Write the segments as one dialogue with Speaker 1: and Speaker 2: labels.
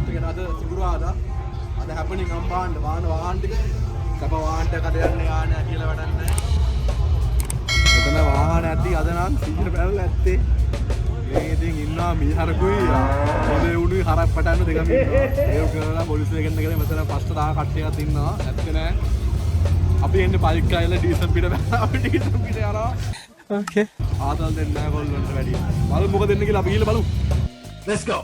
Speaker 1: එක අද සිකුරාදා අද හැපනින් අම්බාන්න වාහන ටික කප වාහන ටික අද යන්නේ යානේ කියලා වැඩක් නැහැ. එතන වාහන ඇති අද නම් 100 පැනලා ඇත්තේ. මේ ඉතින් ඉන්නවා මීහරකුයි පොලේ උණුයි හරක් පටන්න දෙකම ඉන්නවා. ඒක කරලා පොලිසිය එකෙන් මෙතන පස්ට තා කට්ටියක් ඉන්නවා. ඇත්තේ නැහැ. අපි එන්නේ බයික් ගාලා ඩීසල් පිට අපි ඩීසල් පිට යනවා. Okay. ආතල් දෙන්න නැහැ කොල්ලන්ට වැඩි. බලමු මොකද දෙන්න කියලා අපි ගිහලා බලමු. Let's go.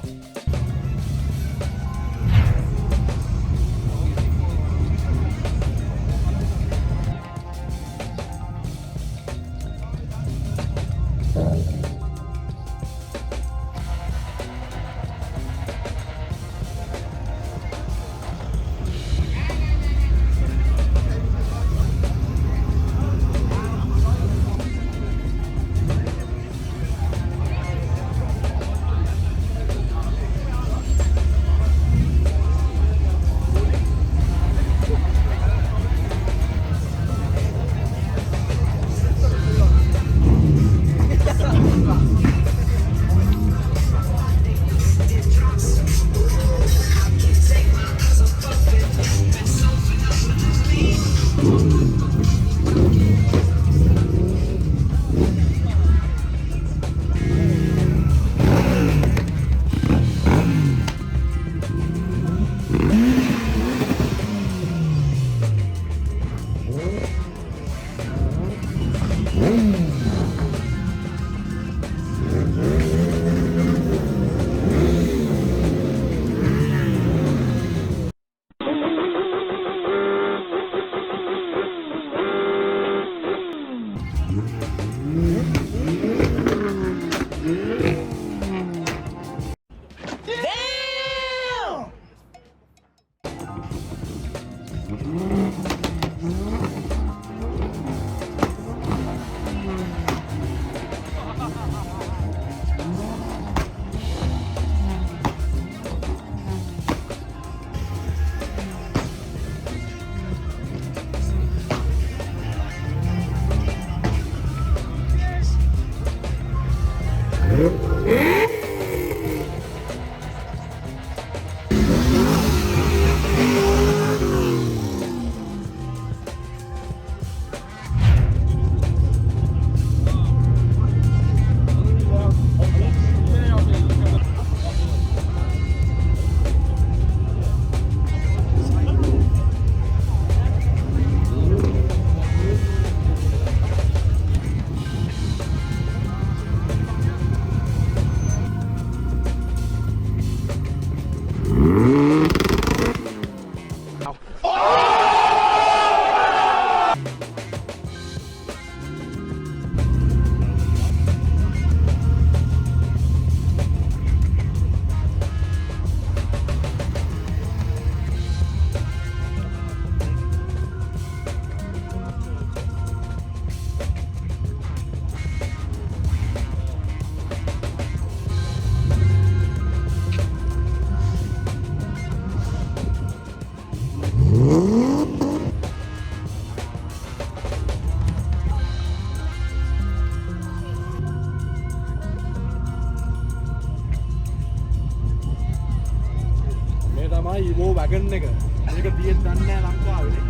Speaker 1: ඉවෝ වැගන් එක. මේක තියෙත් දන්නේ නැහැ ලංකාවේ.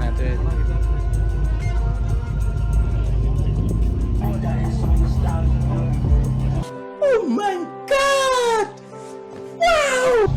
Speaker 1: ඇත්තේ. Oh my god! Wow!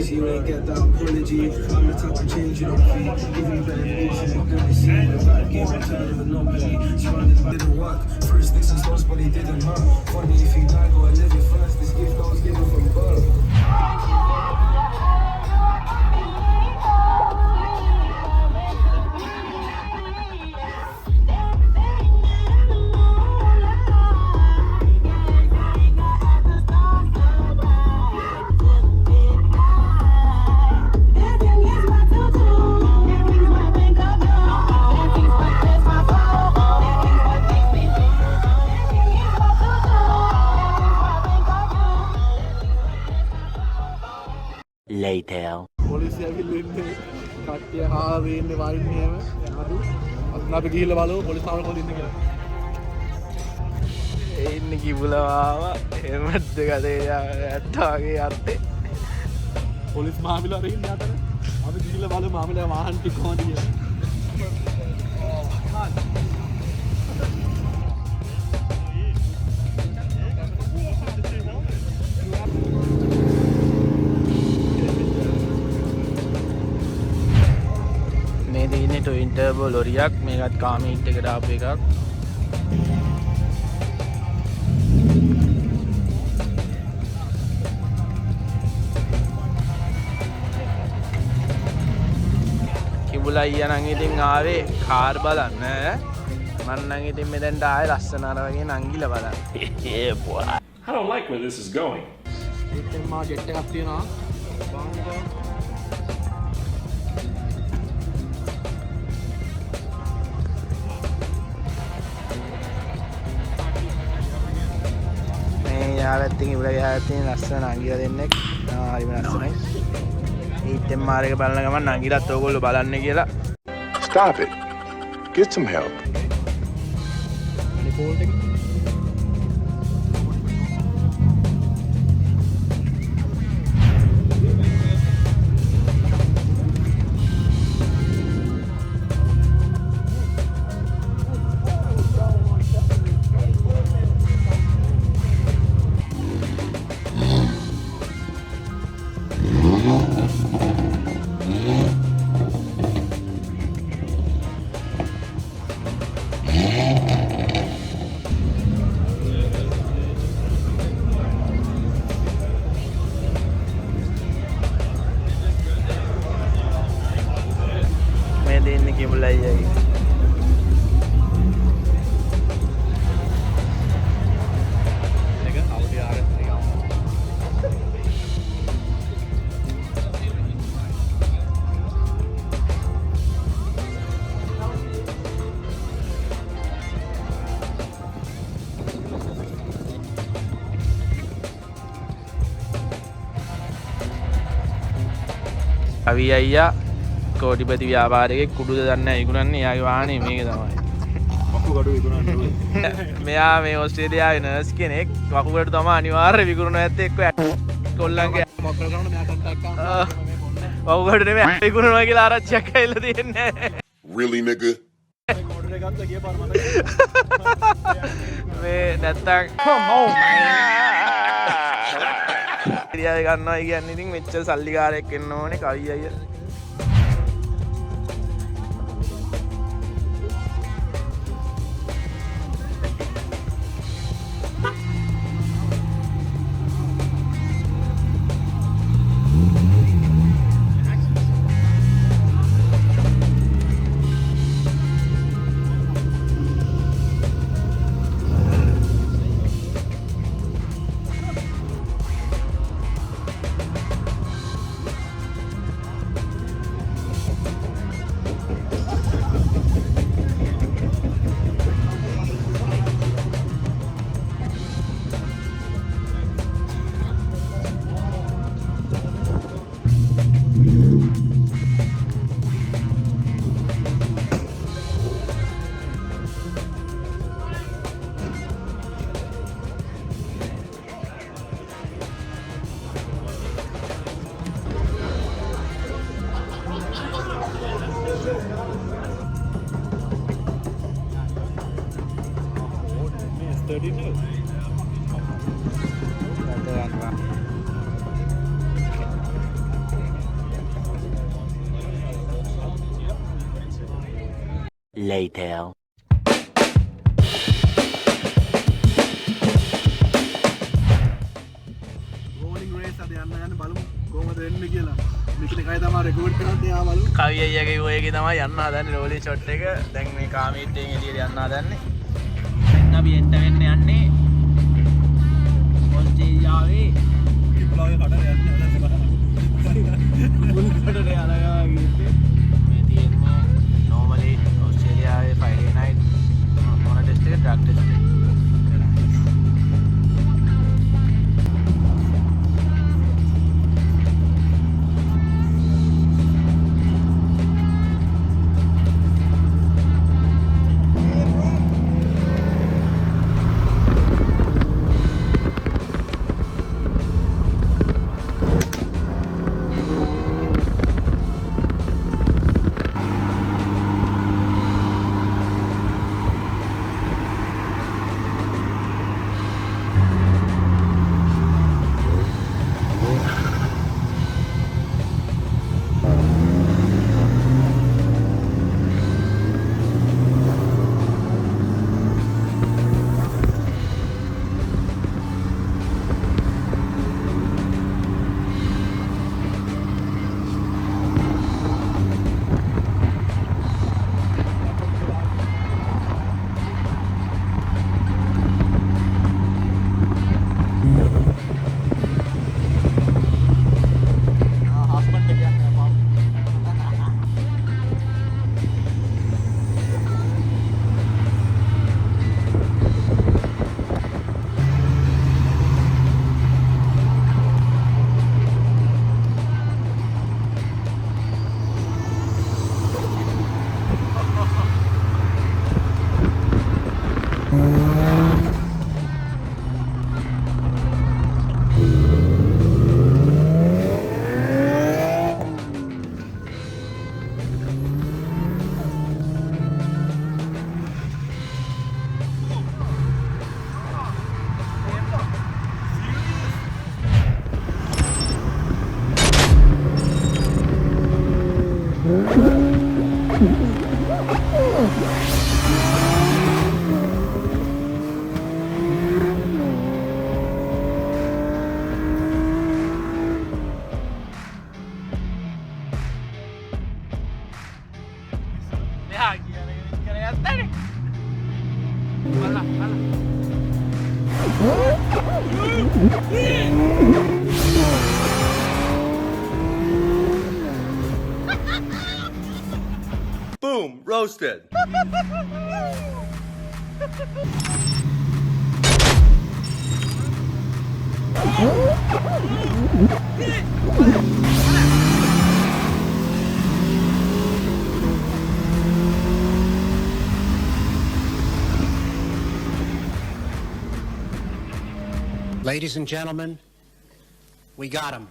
Speaker 1: You ain't get that apology. I'm the type to change your feet. Give me better news, you're not gonna see. The back game, I'm turning monopoly. Surrounded by didn't work. First things is lost, but it didn't hurt. Funny if you die, go and live it first. This gift I was given from birth.
Speaker 2: later.
Speaker 1: පොලිසිය ඇවිල්ලා ඉන්නේ කට්ටිය ආවේ ඉන්නේ වයින්නේ එහෙම අද අපි ගිහිල්ලා බලමු පොලිසාවල කොහෙද ඉන්නේ කියලා.
Speaker 3: ඒ ඉන්නේ කිඹුලවාව එහෙමත් ගදේ ඇත්තාගේ අත්තේ
Speaker 1: පොලිස් මාමිලා ඉන්නේ අතන අපි ගිහිල්ලා බලමු මාමිලා වාහන ටික කොහොමද කියලා.
Speaker 3: මේ තියෙන්නේ ටොයින් ටර්බෝ ලොරියක් මේකත් කාමීට් එකට ආපු එකක් කිඹුලා ඊයා නම් ඉතින් ආවේ කාර් බලන්න මම නම් ඉතින් මෙතෙන්ට ආයේ ලස්සන අර වගේ නංගිලා බලන්න yeah boy
Speaker 4: I don't like where this is going.
Speaker 1: ඉතින් මා ජෙට් එකක් තියෙනවා බාන්කෝ
Speaker 3: යාවැත්තින් ඉවර යාවැත්තින් ලස්සන නංගිලා දෙන්නෙක් හරිම ලස්සනයි ඊටෙන් මාරේක බලන ගමන් නංගිලත් ඕගොල්ලෝ බලන්න කියලා
Speaker 4: Stop it. Get some help.
Speaker 1: Report එක
Speaker 3: මේ දෙන්නේ කිඹුලා අයියාගේ
Speaker 1: එක අවුටි ආරත් එක
Speaker 3: අවි අයියා කෝටිපති ව්‍යාපාරිකයෙක් කුඩුද දන්නේ ඉක්ුණන්නේ එයාගේ වාහනේ මේක තමයි
Speaker 1: වකුගඩු විකුණන්නේ
Speaker 3: මෙයා මේ ඕස්ට්‍රේලියාවේ නර්ස් කෙනෙක් වකුගඩු තමයි අනිවාර්ය විකුණන ඇත්තේ එක්ක කොල්ලන්ගේ
Speaker 1: මොකද කරන්නේ මම කන්ටැක්ට් කරනවා මේ මොන්නේ
Speaker 3: වකුගඩු නෙමෙයි විකුණනවා කියලා ආරච්චියක් ඇවිල්ලා තියෙන්නේ
Speaker 4: Really, nigga?
Speaker 1: මොඩල් එක ගත්තා ගිය පාර මතකයි
Speaker 3: මේ නැත්තම් come on ඉරියාවේ ගන්නවා කියන්නේ ඉතින් මෙච්චර සල්ලිකාරයෙක් වෙන්න ඕනේ කවි අයියා
Speaker 2: Later.
Speaker 1: රෝලින් රේස් අද යන්න යන්න බලමු කොහොමද වෙන්නේ කියලා. මේකේ කයි තමයි රෙකෝඩ් කරන්නේ ආ බලමු.
Speaker 3: කවි අයියාගේ ඔයගේ තමයි යන්න හදන්නේ රෝලින් ෂොට් එක. දැන් මේ කාමීට්ටෙන් එළියට යන්න හදන්නේ. දැන් අපි එන්න වෙන්න යන්නේ ඔස්ට්‍රේලියාවේ
Speaker 1: කිප්ලාවේ කඩේ යන්නේ අද බලන්න. මුල් කඩේ යනවා කිව්වේ.
Speaker 3: මේ තියෙන්නේ normally ඔස්ට්‍රේලියාවේ Friday night මොන ටෙස්ට් එක ඩ්‍රග් ටෙස්ට් එක.
Speaker 1: ghosted.
Speaker 2: Ladies and gentlemen, we got him.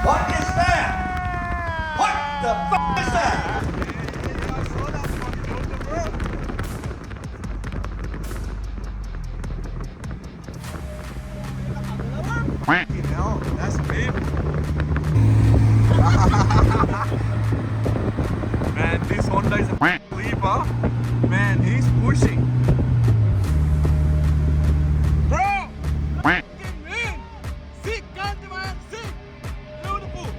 Speaker 1: What is that? What the fuck is that? You know, that's big. Man, this Honda is a leaper. Man, he's pushing. Bro! Fucking man! Sick, man! Sick! Beautiful!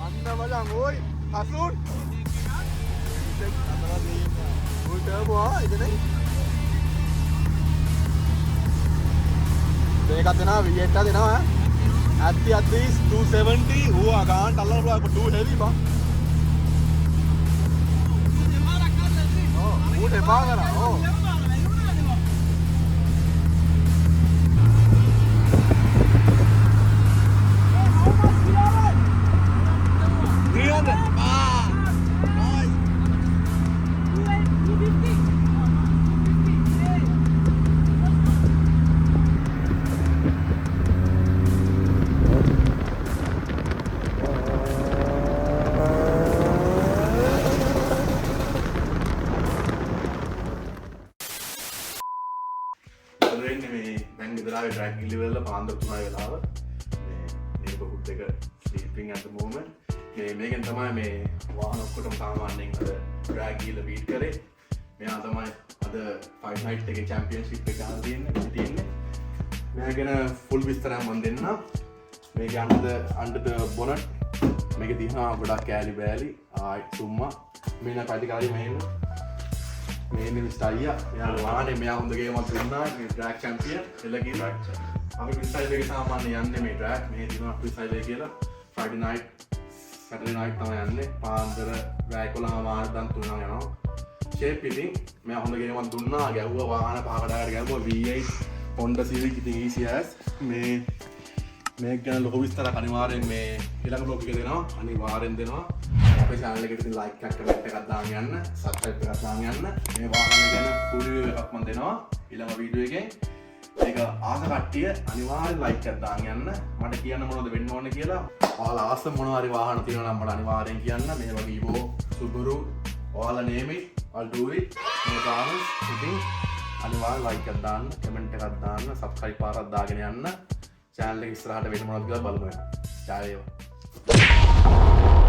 Speaker 1: Anda malang, oi! Asun! Oi, turbo ah, itu nih. Dekat deنا V8 deنا है. At least 270 हुआ can't allow for too heavy ba. Oh, wood है पागल oh. දැන් ගෙදරාවේ drag ඉලිවල පාන්දර 3 වෙලාව මේ බොකුත් එක sleeping at the moment මේකෙන් තමයි මේ වාහන ඔක්කොටම සාමාන්‍යයෙන් අද ඩ්‍රැග් ගිහලා බීට් කරේ මෙයා තමයි අද ෆයිට් නයිට් එකේ චැම්පියන්ෂිප් එක ගහලා තියෙන්නේ මෙයා ගැන ෆුල් විස්තරයක් මම දෙන්නම් මේක under the bonnet මේක තියෙනවා ගොඩක් කෑලි බෑලි ආයි සුම්මා මේන කයිතිකාරී මේන්නේ මිස්ටර් අයියා මෙයා වාහනේ මෙයා හොඳ ගේමක් දුන්නා මේ ඩ්‍රැග් චැම්පියන් එළගිරි අපි ෆ්‍රීස්ටයිල් එකේ සාමාන්‍ය යන්නේ මේ ඩ්‍රැග් මේ තියෙනවා ෆ්‍රීස්ටයිල් එක කියලා ෆ්‍රයිඩේ නයිට් සැටර්ඩේ නයිට් තමයි යන්නේ පාන්දර රෑ 11 මාර්දන් 3 යනවා ෂේප් ඉතින් මෙයා හොඳ ගේමක් දුන්නා ගැහුවා වාහන පහකටකට ගැහුවා V8 Honda Civic ඉතින් easy as මේ මේක ගැන ලොකු විස්තරයක් අනිවාර්යෙන් මේ ඊළඟ බ්ලොග් එකේ දෙනවා අනිවාර්යෙන් දෙනවා අපේ channel එකට ඉතින් like එකක් කමෙන්ට් එකක් දාන්න යන්න subscribe එකක් දාන්න යන්න මේ වාහන ගැන full review එකක් මම දෙනවා ඊළඟ වීඩියෝ එකෙන් ඒක ආස කට්ටිය අනිවාර්යෙන් like එකක් දාන්න යන්න මට කියන්න මොනවද වෙන්න ඕනේ කියලා ඔයාලා ආස මොනවා හරි වාහන තියෙනවා නම් මට අනිවාර්යෙන් කියන්න මේ වගේ Evo Subaru ඔයාලා name it I'll do it no problems ඉතින් අනිවාර්යෙන් like එකක් දාන්න කමෙන්ට් එකක් දාන්න subscribe පාරක් දාගෙන යන්න channel එක ඉස්සරහට වෙන්න මොනවද කියලා බලමු. ජය වේවා.